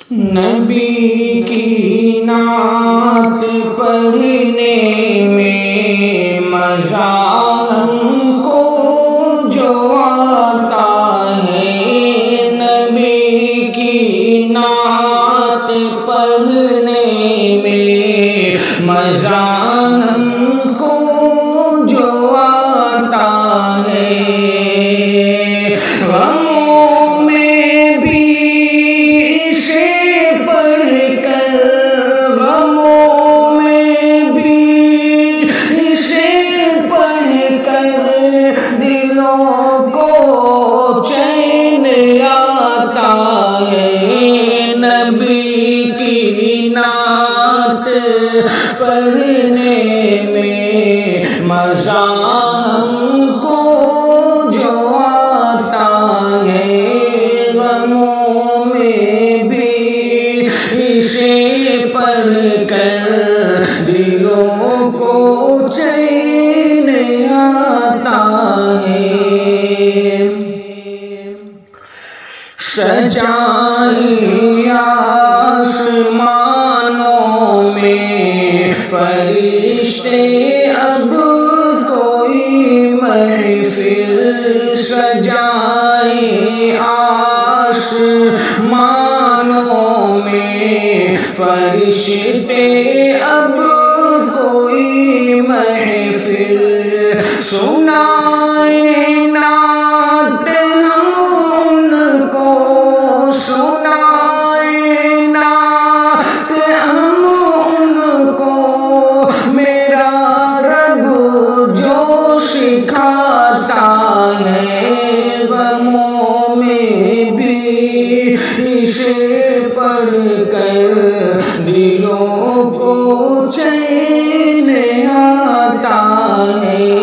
नबी की नात पढ़ने में मज़ा हमको जो आता है, नबी की नात पढ़ने में मज़ा हमको जो आता है। गमों में भी इसे पढ़कर, गमों में भी इसे पढ़कर दिलों को चैन आता है। नबी की नात पढ़ने में मज़ा हमको जो आता है, गमों में भी इसे पढ़कर दिलों को चैन आता है। सजाए आसमानों में फरिश्ते अब कोई महफिल, सजाए आसमानों में फरिश्ते अब कोई महफिल, सुनाए नात हम उनको, सुनाए नात हम उनको, मेरा रब जो सिखाता है। गमों में भी इसे पढ़कर दिलों को चैन आता है।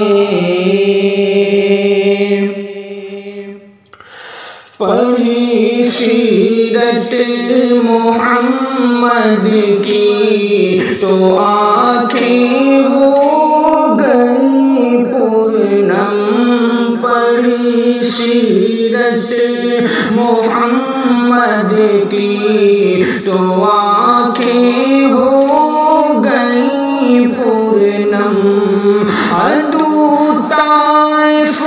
पढ़ी सीरत मोहम्मद की तो आँखें हो गई पूर्णम, पढ़ी सीरत मोहम्मद की तो आँखें हो गई पूर्णम। अदू ताइफ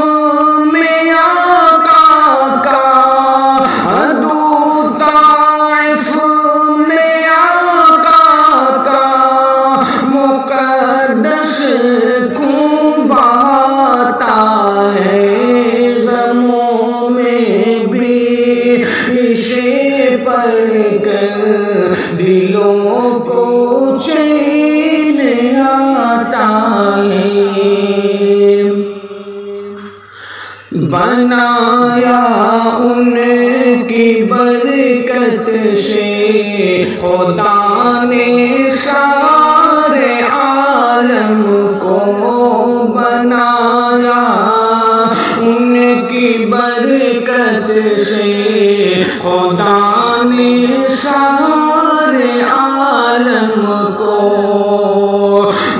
में आका का, अदू ताइफ में आका का मुक़द्दस खून बहाता है। गमों में भी इसे पढ़कर दिलों को चैन आता है। बनाया उनकी बरकत से खुदा ने सारे आलम को, बनाया उनकी बरकत से खुदा ने सारे आलम को।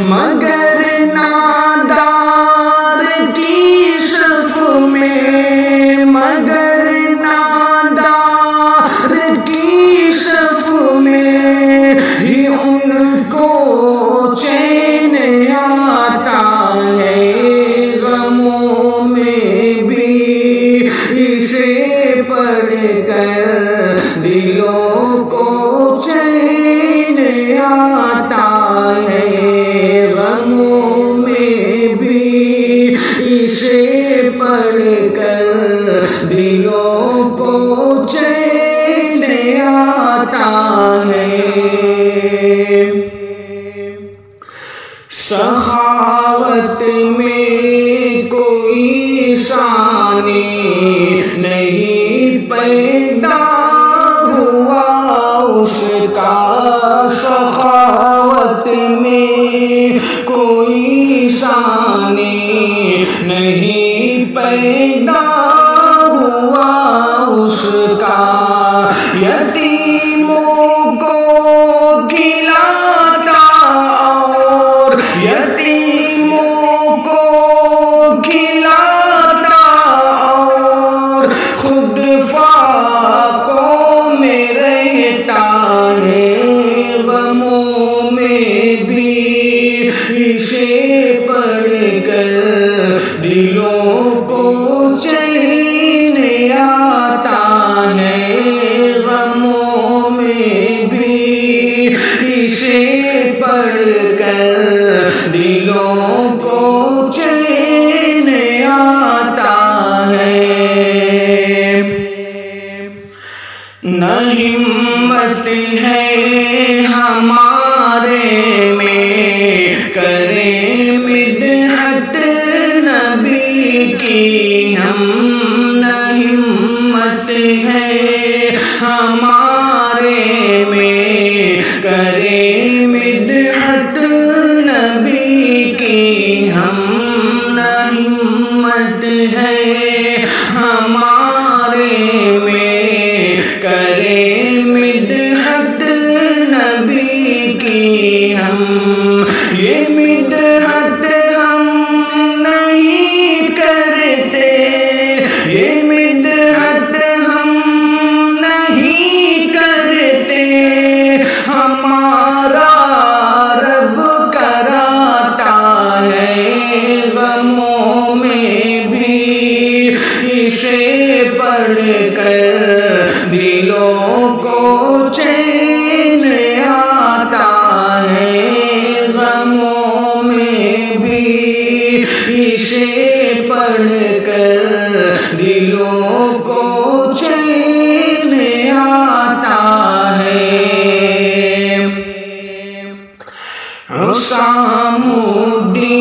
मगर नादार की सफ में, मगर नादार की सफ में ही उनको चैन आता है। गमों में भी इसे पढ़कर दिलों को चैन आता है। गमों में भी इसे पढ़कर दिलों को चैन आता है। सखावत में कोई सानी नहीं पैदा हुआ उसका, सखावत में कोई सानी नहीं पैदा हुआ उसका। यतीमों को खिलाता और यतीमों को खिलाता और खुद फाकों में रहता हिम्मत है हमारे में, करें मिदहत नबी की हम न हिम्मत है हमारे में, करें मिदहत नबी की हम न हिम्मत है हमारे में, करें मिदहत नबी की हम। ये मिदहत हम नहीं करते, ये मिदहत हम नहीं करते, हमारा रब कराता है गमों में भी, इसे पढ़कर दिलों को चैन आता है गमों में भी, इसे पढ़कर दिलों को चैन आता है। हुसामुद्दीन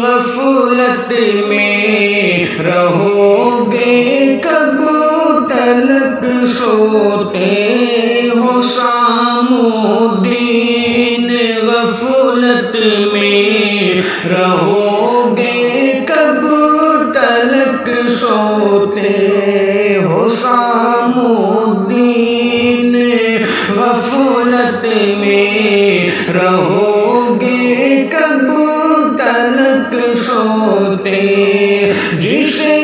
गफलत में रहोगे कब तलक सोते, हुसामुद्दीन गफलत में रहोगे कब तलक सोते, हुसामुद्दीन गफलत में रहोगे कब तलक सोते, जिसे